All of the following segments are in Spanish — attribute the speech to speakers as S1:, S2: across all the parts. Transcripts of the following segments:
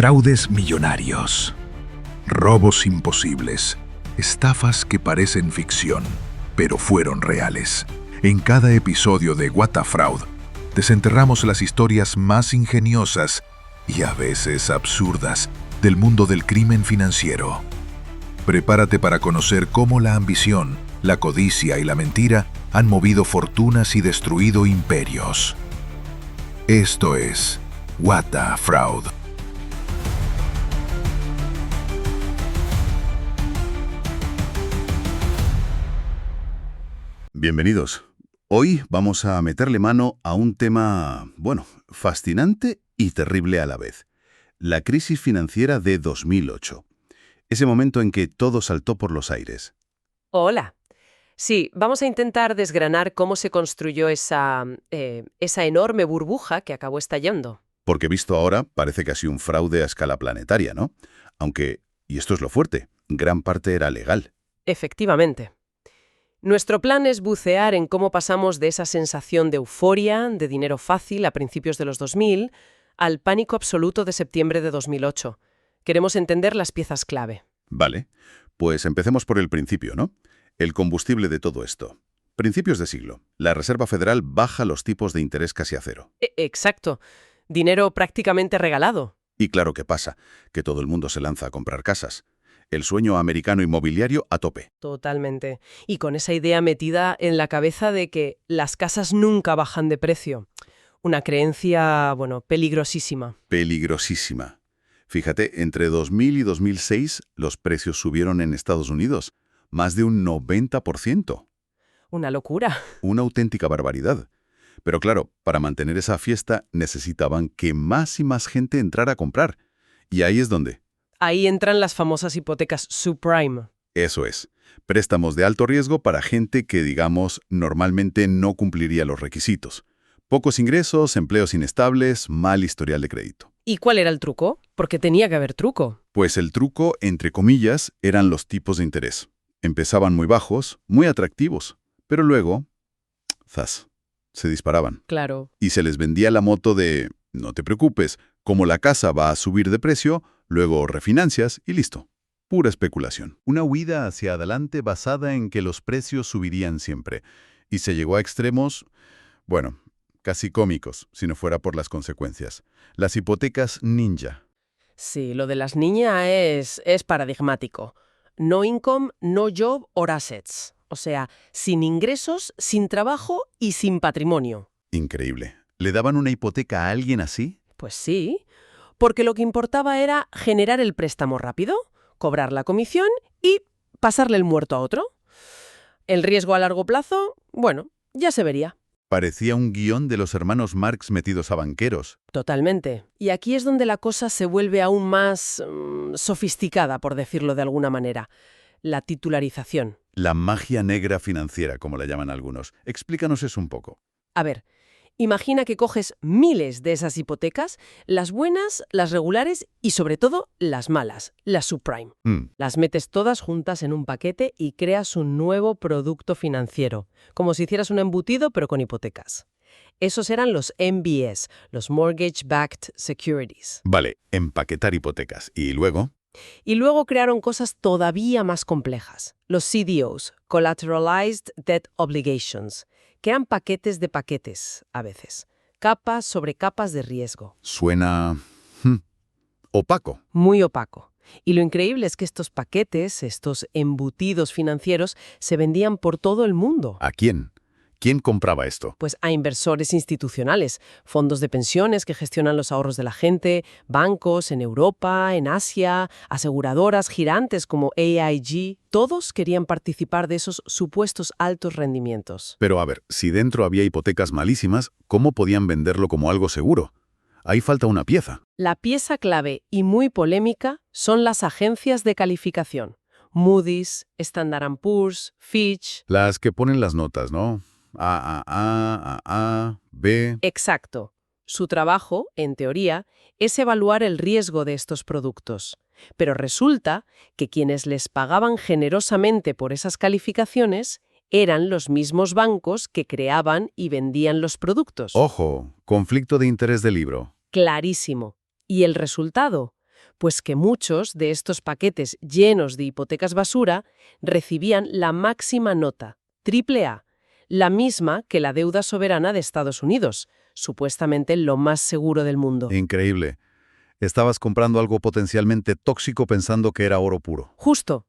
S1: Fraudes millonarios, robos imposibles, estafas que parecen ficción, pero fueron reales. En cada episodio de What a Fraud, desenterramos las historias más ingeniosas y a veces absurdas del mundo del crimen financiero. Prepárate para conocer cómo la ambición, la codicia y la mentira han movido fortunas y destruido imperios. Esto es What a Fraud.
S2: Bienvenidos. Hoy vamos a meterle mano a un tema, fascinante y terrible a la vez. La crisis financiera de 2008. Ese momento en que todo saltó por los aires.
S3: Hola. Sí, vamos a intentar desgranar cómo se construyó esa enorme burbuja que acabó estallando.
S2: Porque visto ahora, parece casi un fraude a escala planetaria, ¿no? Aunque, y esto es lo fuerte, gran parte era legal.
S3: Efectivamente. Nuestro plan es bucear en cómo pasamos de esa sensación de euforia, de dinero fácil a principios de los 2000, al pánico absoluto de septiembre de 2008. Queremos entender las piezas clave.
S2: Vale, pues empecemos por el principio, ¿no? El combustible de todo esto. Principios de siglo. La Reserva Federal baja los tipos de interés casi a cero.
S3: Exacto. Dinero prácticamente regalado.
S2: Y claro que pasa, que todo el mundo se lanza a comprar casas. El sueño americano inmobiliario a tope.
S3: Totalmente. Y con esa idea metida en la cabeza de que las casas nunca bajan de precio. Una creencia, peligrosísima.
S2: Peligrosísima. Fíjate, entre 2000 y 2006 los precios subieron en Estados Unidos. Más de un 90%.
S3: Una locura.
S2: Una auténtica barbaridad. Pero claro, para mantener esa fiesta necesitaban que más y más gente entrara a comprar. Y ahí es donde...
S3: Ahí entran las famosas hipotecas subprime.
S2: Eso es. Préstamos de alto riesgo para gente que, digamos, normalmente no cumpliría los requisitos. Pocos ingresos, empleos inestables, mal historial de crédito.
S3: ¿Y cuál era el truco? Porque tenía que haber truco.
S2: Pues el truco, entre comillas, eran los tipos de interés. Empezaban muy bajos, muy atractivos, pero luego, ¡zas!, se disparaban.
S3: Claro.
S2: Y se les vendía la moto de, no te preocupes, como la casa va a subir de precio, luego refinancias y listo. Pura especulación. Una huida hacia adelante basada en que los precios subirían siempre. Y se llegó a extremos, casi cómicos, si no fuera por las consecuencias. Las hipotecas ninja.
S3: Sí, lo de las niñas es paradigmático. No income, no job or assets. O sea, sin ingresos, sin trabajo y sin patrimonio.
S2: Increíble. ¿Le daban una hipoteca a alguien así?
S3: Pues sí, porque lo que importaba era generar el préstamo rápido, cobrar la comisión y pasarle el muerto a otro. El riesgo a largo plazo, ya se vería.
S2: Parecía un guión de los hermanos Marx metidos a banqueros.
S3: Totalmente. Y aquí es donde la cosa se vuelve aún más sofisticada, por decirlo de alguna manera. La titularización.
S2: La magia negra financiera, como la llaman algunos. Explícanos eso un poco.
S3: A ver, imagina que coges miles de esas hipotecas, las buenas, las regulares y sobre todo las malas, las subprime. Las metes todas juntas en un paquete y creas un nuevo producto financiero, como si hicieras un embutido pero con hipotecas. Esos eran los MBS, los Mortgage Backed Securities.
S2: Vale, empaquetar hipotecas. ¿Y luego?
S3: Y luego crearon cosas todavía más complejas, los CDOs, Collateralized Debt Obligations, que eran paquetes de paquetes, a veces, capas sobre capas de riesgo.
S2: Suena... opaco.
S3: Muy opaco. Y lo increíble es que estos paquetes, estos embutidos financieros, se vendían por todo el mundo.
S2: ¿A quién? ¿Quién compraba esto?
S3: Pues a inversores institucionales, fondos de pensiones que gestionan los ahorros de la gente, bancos en Europa, en Asia, aseguradoras gigantes como AIG. Todos querían participar de esos supuestos altos rendimientos.
S2: Pero a ver, si dentro había hipotecas malísimas, ¿cómo podían venderlo como algo seguro? Ahí falta una pieza.
S3: La pieza clave y muy polémica son las agencias de calificación. Moody's, Standard & Poor's, Fitch...
S2: Las que ponen las notas, ¿no? B...
S3: Exacto. Su trabajo, en teoría, es evaluar el riesgo de estos productos. Pero resulta que quienes les pagaban generosamente por esas calificaciones eran los mismos bancos que creaban y vendían los productos.
S2: Ojo, conflicto de interés del libro.
S3: Clarísimo. ¿Y el resultado? Pues que muchos de estos paquetes llenos de hipotecas basura recibían la máxima nota, AAA, la misma que la deuda soberana de Estados Unidos, supuestamente lo más seguro del mundo.
S2: Increíble. Estabas comprando algo potencialmente tóxico pensando que era oro puro.
S3: Justo.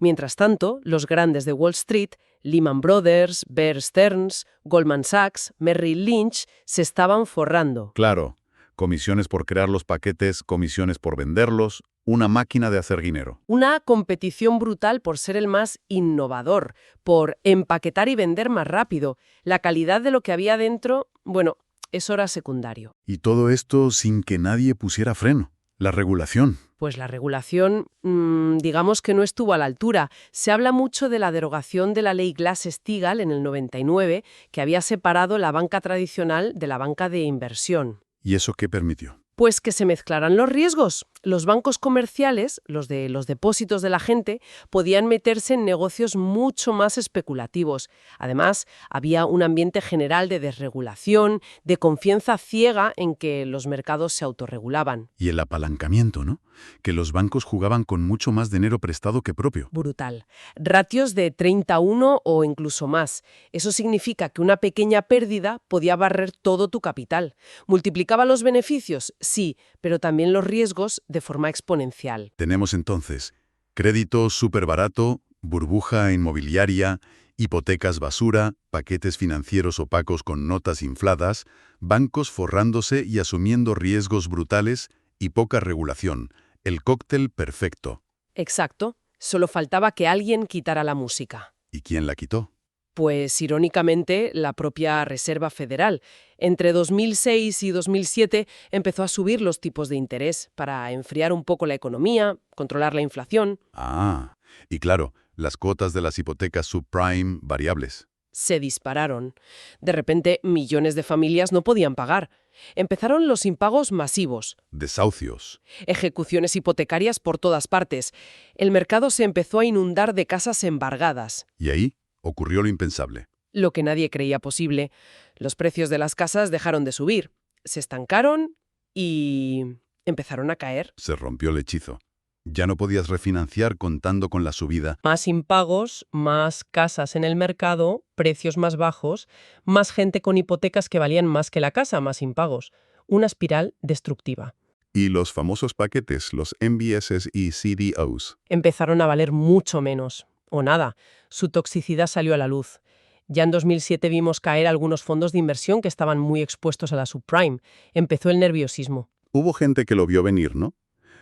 S3: Mientras tanto, los grandes de Wall Street, Lehman Brothers, Bear Stearns, Goldman Sachs, Merrill Lynch, se estaban forrando.
S2: Claro, comisiones por crear los paquetes, comisiones por venderlos, una máquina de hacer dinero.
S3: Una competición brutal por ser el más innovador, por empaquetar y vender más rápido. La calidad de lo que había dentro, bueno, eso era secundario.
S2: Y todo esto sin que nadie pusiera freno. La regulación.
S3: Pues la regulación, digamos que no estuvo a la altura. Se habla mucho de la derogación de la ley Glass-Steagall en el 99, que había separado la banca tradicional de la banca de inversión.
S2: ¿Y eso qué permitió?
S3: Pues que se mezclaran los riesgos. Los bancos comerciales, los de los depósitos de la gente, podían meterse en negocios mucho más especulativos. Además, había un ambiente general de desregulación, de confianza ciega en que los mercados se autorregulaban.
S2: Y el apalancamiento, ¿no? Que los bancos jugaban con mucho más dinero prestado que propio.
S3: Brutal. Ratios de 30-1 o incluso más. Eso significa que una pequeña pérdida podía barrer todo tu capital. ¿Multiplicaba los beneficios? Sí, pero también los riesgos de forma exponencial.
S2: Tenemos entonces crédito súper barato, burbuja inmobiliaria, hipotecas basura, paquetes financieros opacos con notas infladas, bancos forrándose y asumiendo riesgos brutales y poca regulación. El cóctel perfecto.
S3: Exacto. Solo faltaba que alguien quitara la música.
S2: ¿Y quién la quitó?
S3: Pues, irónicamente, la propia Reserva Federal. Entre 2006 y 2007 empezó a subir los tipos de interés para enfriar un poco la economía, controlar la inflación.
S2: Ah, y claro, las cuotas de las hipotecas subprime variables.
S3: Se dispararon. De repente, millones de familias no podían pagar. Empezaron los impagos masivos,
S2: Desahucios.
S3: ejecuciones hipotecarias por todas partes. El mercado se empezó a inundar de casas embargadas.
S2: Y ahí ocurrió lo impensable.
S3: Lo que nadie creía posible. Los precios de las casas dejaron de subir, se estancaron y empezaron a caer.
S2: Se rompió el hechizo. Ya no podías refinanciar contando con la subida.
S3: Más impagos, más casas en el mercado, precios más bajos, más gente con hipotecas que valían más que la casa, más impagos. Una espiral destructiva.
S2: Y los famosos paquetes, los MBSs y CDOs.
S3: Empezaron a valer mucho menos, o nada. Su toxicidad salió a la luz. Ya en 2007 vimos caer algunos fondos de inversión que estaban muy expuestos a la subprime. Empezó el nerviosismo.
S2: Hubo gente que lo vio venir, ¿no?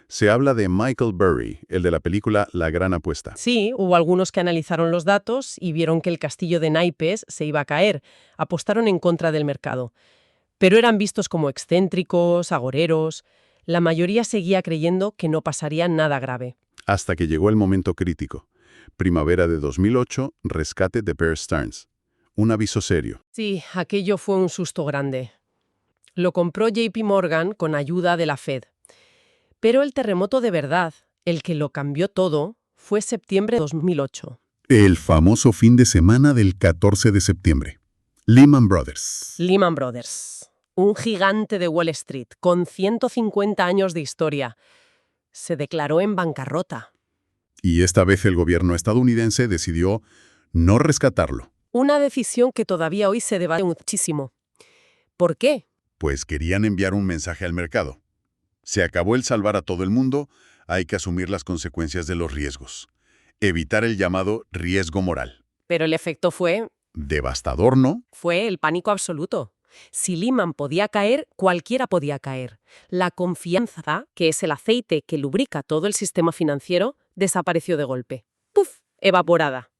S2: Se habla de Michael Burry, el de la película La Gran Apuesta.
S3: Sí, hubo algunos que analizaron los datos y vieron que el castillo de naipes se iba a caer. Apostaron en contra del mercado. Pero eran vistos como excéntricos, agoreros. La mayoría seguía creyendo que no pasaría nada grave.
S2: Hasta que llegó el momento crítico. Primavera de 2008, rescate de Bear Stearns. Un aviso serio.
S3: Sí, aquello fue un susto grande. Lo compró JP Morgan con ayuda de la Fed. Pero el terremoto de verdad, el que lo cambió todo, fue septiembre de 2008.
S2: El famoso fin de semana del 14 de septiembre. Lehman Brothers.
S3: Lehman Brothers, un gigante de Wall Street con 150 años de historia, se declaró en bancarrota.
S2: Y esta vez el gobierno estadounidense decidió no rescatarlo.
S3: Una decisión que todavía hoy se debate muchísimo. ¿Por qué?
S2: Pues querían enviar un mensaje al mercado. Se acabó el salvar a todo el mundo, hay que asumir las consecuencias de los riesgos. Evitar el llamado riesgo moral.
S3: Pero el efecto fue
S2: Devastador, ¿no?
S3: el pánico absoluto. Si Lehman podía caer, cualquiera podía caer. La confianza, que es el aceite que lubrica todo el sistema financiero, desapareció de golpe. ¡Puf! Evaporada.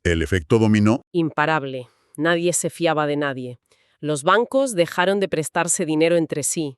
S2: El efecto dominó.
S3: Imparable. Nadie se fiaba de nadie. Los bancos dejaron de prestarse dinero entre sí.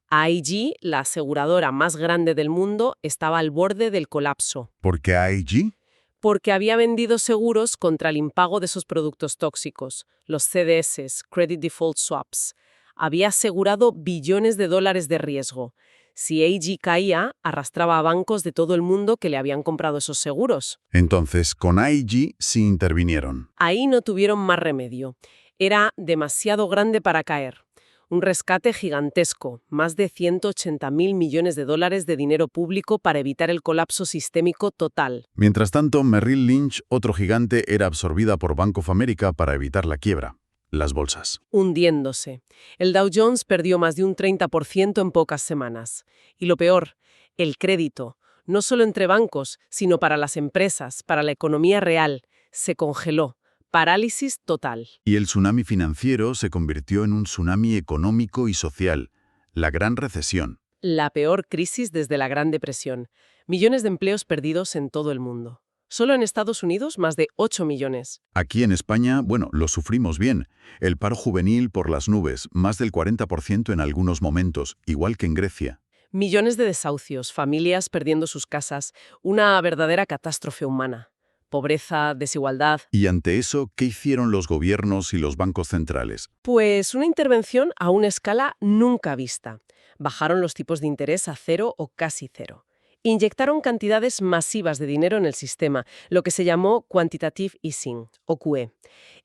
S3: AIG, la aseguradora más grande del mundo, estaba al borde del colapso.
S2: ¿Por qué AIG?
S3: Porque había vendido seguros contra el impago de esos productos tóxicos, los CDS, Credit Default Swaps. Había asegurado billones de dólares de riesgo. Si AIG caía, arrastraba a bancos de todo el mundo que le habían comprado esos seguros.
S2: Entonces, con AIG sí intervinieron.
S3: Ahí no tuvieron más remedio. Era demasiado grande para caer. Un rescate gigantesco, más de 180.000 millones de dólares de dinero público para evitar el colapso sistémico total.
S2: Mientras tanto, Merrill Lynch, otro gigante, era absorbida por Bank of America para evitar la quiebra. Las bolsas.
S3: Hundiéndose. El Dow Jones perdió más de un 30% en pocas semanas. Y lo peor, el crédito, no solo entre bancos, sino para las empresas, para la economía real, se congeló. Parálisis total.
S2: Y el tsunami financiero se convirtió en un tsunami económico y social, la Gran Recesión.
S3: La peor crisis desde la Gran Depresión. Millones de empleos perdidos en todo el mundo. Solo en Estados Unidos, más de 8 millones.
S2: Aquí en España, bueno, lo sufrimos bien. El paro juvenil por las nubes, más del 40% en algunos momentos, igual que en Grecia.
S3: Millones de desahucios, familias perdiendo sus casas, una verdadera catástrofe humana. Pobreza, desigualdad.
S2: Y ante eso, ¿qué hicieron los gobiernos y los bancos centrales?
S3: Pues una intervención a una escala nunca vista. Bajaron los tipos de interés a 0 o casi 0. Inyectaron cantidades masivas de dinero en el sistema, lo que se llamó Quantitative Easing, o QE,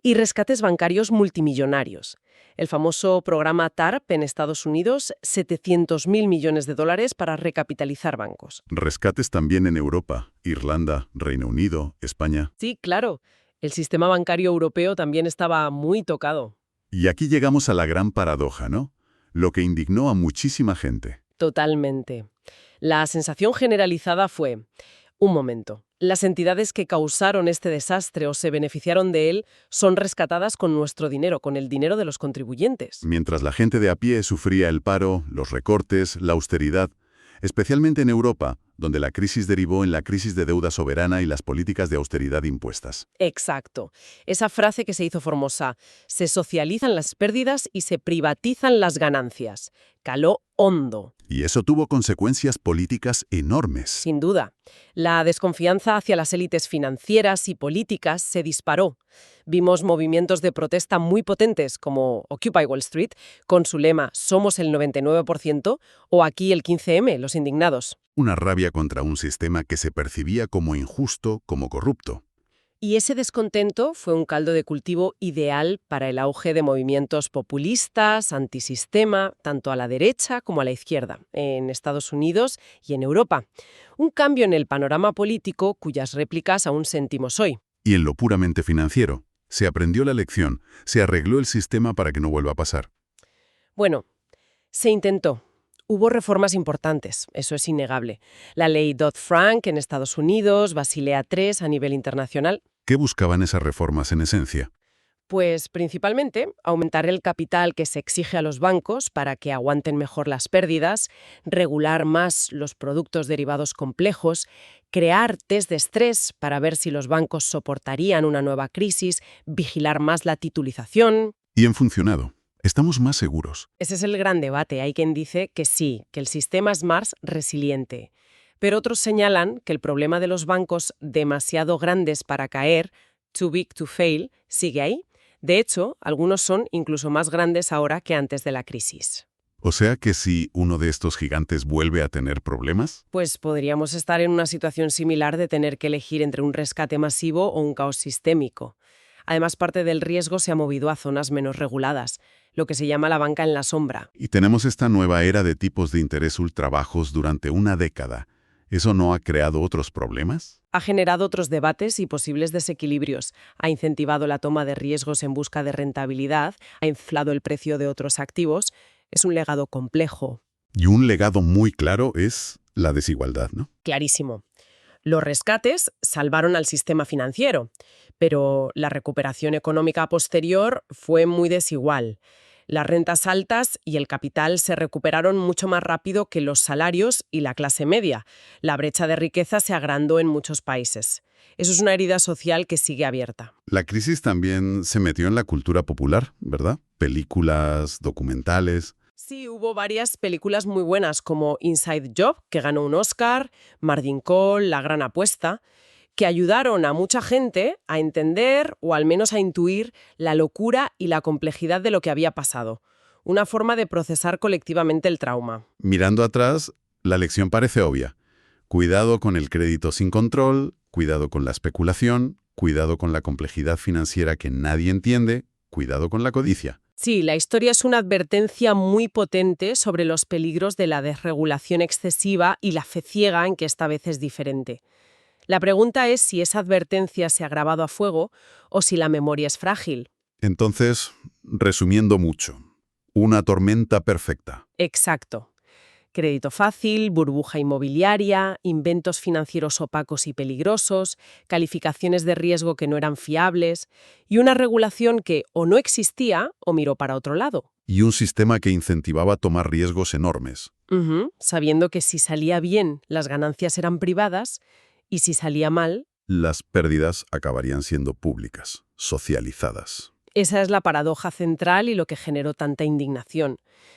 S3: y rescates bancarios multimillonarios. El famoso programa TARP en Estados Unidos, 700.000 millones de dólares para recapitalizar bancos.
S2: Rescates también en Europa, Irlanda, Reino Unido, España.
S3: Sí, claro. El sistema bancario europeo también estaba muy tocado.
S2: Y aquí llegamos a la gran paradoja, ¿no? Lo que indignó a muchísima gente.
S3: Totalmente. La sensación generalizada fue, un momento, las entidades que causaron este desastre o se beneficiaron de él son rescatadas con nuestro dinero, con el dinero de los contribuyentes.
S2: Mientras la gente de a pie sufría el paro, los recortes, la austeridad, especialmente en Europa, donde la crisis derivó en la crisis de deuda soberana y las políticas de austeridad impuestas.
S3: Exacto. Esa frase que se hizo famosa, se socializan las pérdidas y se privatizan las ganancias. Caló hondo.
S2: Y eso tuvo consecuencias políticas enormes.
S3: Sin duda. La desconfianza hacia las élites financieras y políticas se disparó. Vimos movimientos de protesta muy potentes como Occupy Wall Street, con su lema «Somos el 99%» o aquí el 15M, los indignados.
S2: Una rabia contra un sistema que se percibía como injusto, como corrupto.
S3: Y ese descontento fue un caldo de cultivo ideal para el auge de movimientos populistas, antisistema, tanto a la derecha como a la izquierda, en Estados Unidos y en Europa. Un cambio en el panorama político cuyas réplicas aún sentimos hoy.
S2: Y en lo puramente financiero, se aprendió la lección, se arregló el sistema para que no vuelva a pasar.
S3: Bueno, se intentó. Hubo reformas importantes, eso es innegable. La ley Dodd-Frank en Estados Unidos, Basilea III a nivel internacional.
S2: ¿Qué buscaban esas reformas en esencia?
S3: Pues principalmente aumentar el capital que se exige a los bancos para que aguanten mejor las pérdidas, regular más los productos derivados complejos, crear test de estrés para ver si los bancos soportarían una nueva crisis, vigilar más la titulización.
S2: Y han funcionado. Estamos más seguros.
S3: Ese es el gran debate. Hay quien dice que sí, que el sistema es más resiliente. Pero otros señalan que el problema de los bancos demasiado grandes para caer, too big to fail, sigue ahí. De hecho, algunos son incluso más grandes ahora que antes de la crisis.
S2: O sea que si uno de estos gigantes vuelve a tener problemas,
S3: Pues podríamos estar en una situación similar de tener que elegir entre un rescate masivo o un caos sistémico. Además, parte del riesgo se ha movido a zonas menos reguladas, lo que se llama la banca en la sombra.
S2: y tenemos esta nueva era de tipos de interés ultrabajos durante una década, ¿eso no ha creado otros problemas?
S3: Ha generado otros debates y posibles desequilibrios, ha incentivado la toma de riesgos en busca de rentabilidad, ha inflado el precio de otros activos. Es un legado complejo.
S2: Y un legado muy claro es la desigualdad, ¿no?
S3: Clarísimo. Los rescates salvaron al sistema financiero, pero la recuperación económica posterior fue muy desigual. Las rentas altas y el capital se recuperaron mucho más rápido que los salarios y la clase media. La brecha de riqueza se agrandó en muchos países. Eso es una herida social que sigue abierta.
S2: La crisis también se metió en la cultura popular, ¿verdad? Películas, documentales.
S3: Sí, hubo varias películas muy buenas como Inside Job, que ganó un Oscar, Margin Call, La gran apuesta, que ayudaron a mucha gente a entender o al menos a intuir la locura y la complejidad de lo que había pasado. Una forma de procesar colectivamente el trauma.
S2: Mirando atrás, la lección parece obvia. Cuidado con el crédito sin control, cuidado con la especulación, cuidado con la complejidad financiera que nadie entiende, cuidado con la codicia.
S3: Sí, la historia es una advertencia muy potente sobre los peligros de la desregulación excesiva y la fe ciega en que esta vez es diferente. La pregunta es si esa advertencia se ha grabado a fuego o si la memoria es frágil.
S2: Entonces, resumiendo mucho, una tormenta perfecta.
S3: Exacto. Crédito fácil, burbuja inmobiliaria, inventos financieros opacos y peligrosos, calificaciones de riesgo que no eran fiables y una regulación que o no existía o miró para otro lado.
S2: Y un sistema que incentivaba tomar riesgos enormes.
S3: Sabiendo que si salía bien, las ganancias eran privadas y si salía mal...
S2: Las pérdidas acabarían siendo públicas, socializadas.
S3: Esa es la paradoja central y lo que generó tanta indignación.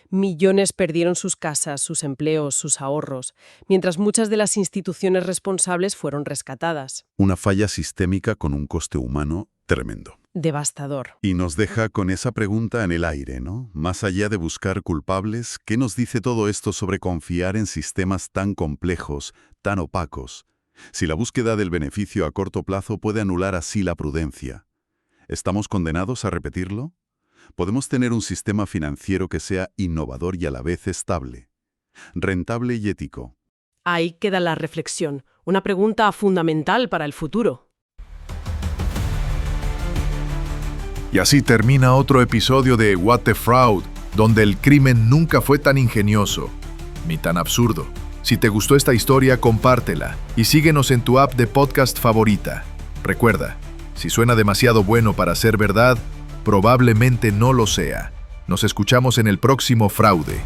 S3: Millones perdieron sus casas, sus empleos, sus ahorros, mientras muchas de las instituciones responsables fueron rescatadas.
S2: Una falla sistémica con un coste humano tremendo.
S3: Devastador.
S2: Y nos deja con esa pregunta en el aire, ¿no? Más allá de buscar culpables, ¿qué nos dice todo esto sobre confiar en sistemas tan complejos, tan opacos? Si la búsqueda del beneficio a corto plazo puede anular así la prudencia, ¿estamos condenados a repetirlo? Podemos tener un sistema financiero que sea innovador y a la vez estable, rentable y ético.
S3: Ahí queda la reflexión, una pregunta fundamental para el futuro.
S1: Y así termina otro episodio de What the Fraud, donde el crimen nunca fue tan ingenioso, ni tan absurdo. Si te gustó esta historia, compártela y síguenos en tu app de podcast favorita. Recuerda, si suena demasiado bueno para ser verdad, probablemente no lo sea. Nos escuchamos en el próximo Fraude.